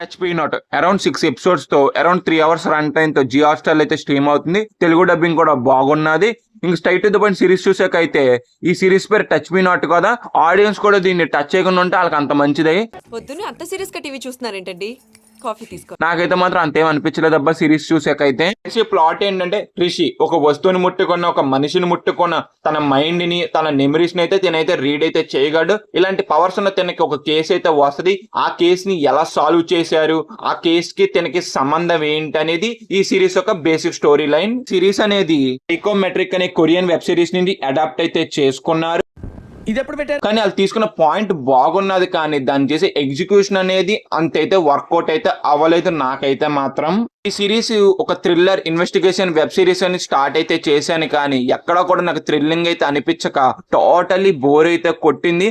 HP not around 6 episodes తో around 3 hours run time తో Jio Hotstar అయితే స్ట్రీమ్ అవుతుంది. తెలుగు డబ్బింగ్ కూడా బాగున్నది. ఇంక straight to the point series చూసాక అయితే ఈ సిరీస్ పేరు టచ్ మీ నాట్ కదా, ఆడియన్స్ కూడా దీన్ని టచ్ చేయకుండా ఉంటే వాళ్ళకి అంత మంచిదే. పొద్దున్నే అంత సీరియస్ గా టీవీ చూస్తున్నారేంటండి? కాఫీ తీసుకో. నాకైతే మాత్రం అంతేం అనిపించలేదు అబ్బా సిరీస్ చూసాకైతే. ప్లాట్ ఏంటంటే రిషి ఒక వస్తువుని ముట్టుకున్న, ఒక మనిషిని ముట్టుకున్న, తన మైండ్ ని, తన మెమరీస్ ని అయితే తినైతే రీడ్ అయితే చేయగలడు. ఇలాంటి పవర్స్ ఉన్న తినకి ఒక కేసు అయితే వస్తుంది. ఆ కేసు ని ఎలా సాల్వ్ చేశారు, ఆ కేసు కి తినకి సంబంధం ఏంటి అనేది ఈ సిరీస్ యొక్క బేసిక్ స్టోరీ లైన్. సిరీస్ అనేది సైకోమెట్రిక్ అనే కొరియన్ వెబ్ సిరీస్ నుండి అడాప్ట్ అయితే చేసుకున్నారు. ఇది ఎప్పుడు పెట్టారు? కానీ వాళ్ళు తీసుకున్న పాయింట్ బాగున్నది, కానీ దాన్ని చేసే ఎగ్జిక్యూషన్ అనేది అంతైతే వర్కౌట్ అయితే అవ్వలేదు నాకైతే మాత్రం. ఈ సిరీస్ ఒక థ్రిల్లర్ ఇన్వెస్టిగేషన్ వెబ్ సిరీస్ అని స్టార్ట్ అయితే చేశాను, కానీ ఎక్కడ కూడా నాకు థ్రిల్లింగ్ అయితే అనిపించక టోటల్లీ బోర్ అయితే కొట్టింది.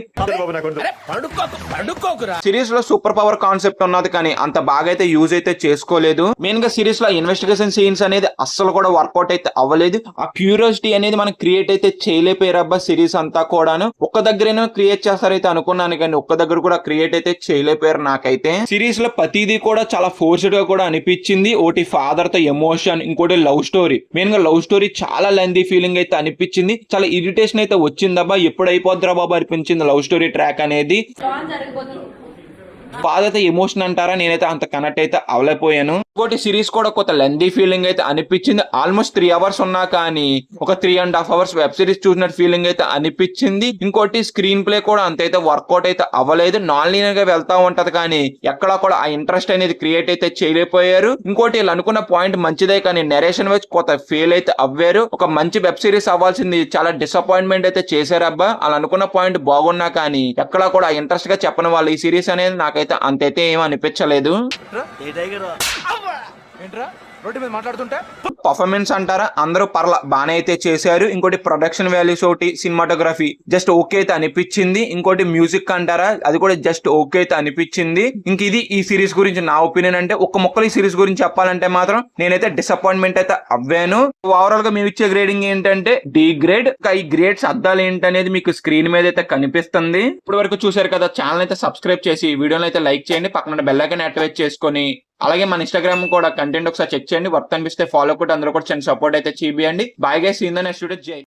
సిరీస్ లో సూపర్ పవర్ కాన్సెప్ట్ ఉన్నది, కానీ అంత బాగా అయితే యూజ్ అయితే చేసుకోలేదు. మెయిన్ గా సిరీస్ లో ఇన్వెస్టిగేషన్ సీన్స్ అనేది అస్సలు కూడా వర్కౌట్ అయితే అవ్వలేదు. ఆ క్యూరియాసిటీ అనేది మనం క్రియేట్ అయితే చేయలేకపోయారబ్బా సిరీస్ అంతా కూడాను. ఒక్క దగ్గర క్రియేట్ చేస్తారైతే అనుకున్నాను, కానీ ఒక్క దగ్గర కూడా క్రియేట్ అయితే చేయలేకపోయారు నాకైతే. సిరీస్ లో ప్రతిదీ కూడా చాలా ఫోర్స్డ్ గా కూడా అనిపించింది. ఒకటి ఫాదర్ తో ఎమోషన్, ఇంకోటి లవ్ స్టోరీ. మెయిన్ గా లవ్ స్టోరీ చాలా లెంతీ ఫీలింగ్ అయితే అనిపించింది. చాలా ఇరిటేషన్ అయితే వచ్చిందబ్బా, ఎప్పుడు అయిపోద్దిరా బాబా అనిపించింది లవ్ స్టోరీ ట్రాక్ అనేది. ఫాదర్ తో ఎమోషన్ అంటారా, నేనైతే అంత కనెక్ట్ అయితే అవ్వలేకపోయాను. ఇంకోటి సిరీస్ కూడా కొంత లెంతీ ఫీలింగ్ అయితే అనిపించింది. ఆల్మోస్ట్ 3 hours ఉన్నా కానీ ఒక 3.5 hours వెబ్ సిరీస్ చూసినట్టు ఫీలింగ్ అయితే అనిపించింది. ఇంకోటి స్క్రీన్ ప్లే కూడా అంతైతే వర్కౌట్ అయితే అవ్వలేదు. నాన్ లీనియర్ గా వెళ్తా ఉంటది, కానీ ఎక్కడా కూడా ఆ ఇంట్రెస్ట్ అనేది క్రియేట్ అయితే చేయలేకపోయారు. ఇంకోటి వీళ్ళు అనుకున్న పాయింట్ మంచిదే, కానీ నెరేషన్ వైజ్ కొంత ఫెయిల్ అయితే అవ్వారు. ఒక మంచి వెబ్ సిరీస్ అవ్వాల్సింది చాలా డిసప్పాయింట్మెంట్ అయితే చేశారబ్బా. వాళ్ళు అనుకున్న పాయింట్ బాగున్నా కానీ ఎక్కడా కూడా ఇంట్రెస్ట్ గా చెప్పని వాళ్ళు ఈ సిరీస్ అనేది నాకైతే అంతైతే ఏం అనిపించలేదు. పర్ఫార్మెన్స్ అంటారా, అందరూ బానే అయితే చేశారు. ఇంకోటి ప్రొడక్షన్ వాల్యూస్, ఒకటి సినిమాటోగ్రఫీ జస్ట్ ఓకే అయితే అనిపించింది. ఇంకోటి మ్యూజిక్ అంటారా, అది కూడా జస్ట్ ఓకే అయితే అనిపించింది. ఇంక ఇది ఈ సిరీస్ గురించి నా ఒపీనియన్. అంటే ఒక్క మొక్కలు ఈ సిరీస్ గురించి చెప్పాలంటే మాత్రం నేనైతే డిసప్పాయింట్మెంట్ అయితే అవ్వాను. ఓవరాల్ గా మేము ఇచ్చే గ్రేడింగ్ ఏంటంటే డి గ్రేడ్. ఈ గ్రేడ్స్ అద్దాలు ఏంటనేది మీకు స్క్రీన్ మీద అయితే కనిపిస్తుంది. ఇప్పటి వరకు చూసారు కదా, ఛానల్ అయితే సబ్స్క్రైబ్ చేసి వీడియోని అయితే లైక్ చేయండి, పక్కన బెల్ ఐకాన్ యాక్టివేట్ చేసుకొని, అలాగే మన ఇన్స్టాగ్రామ్ కూడా కంటెంట్ ఒకసారి చెక్ చేయండి. వర్క్ అనిపిస్తే ఫాలో కూడా, అందరూ కూడా చిన్న సపోర్ట్ అయితే చేయండి. Bye guys, see you in the next video. జై.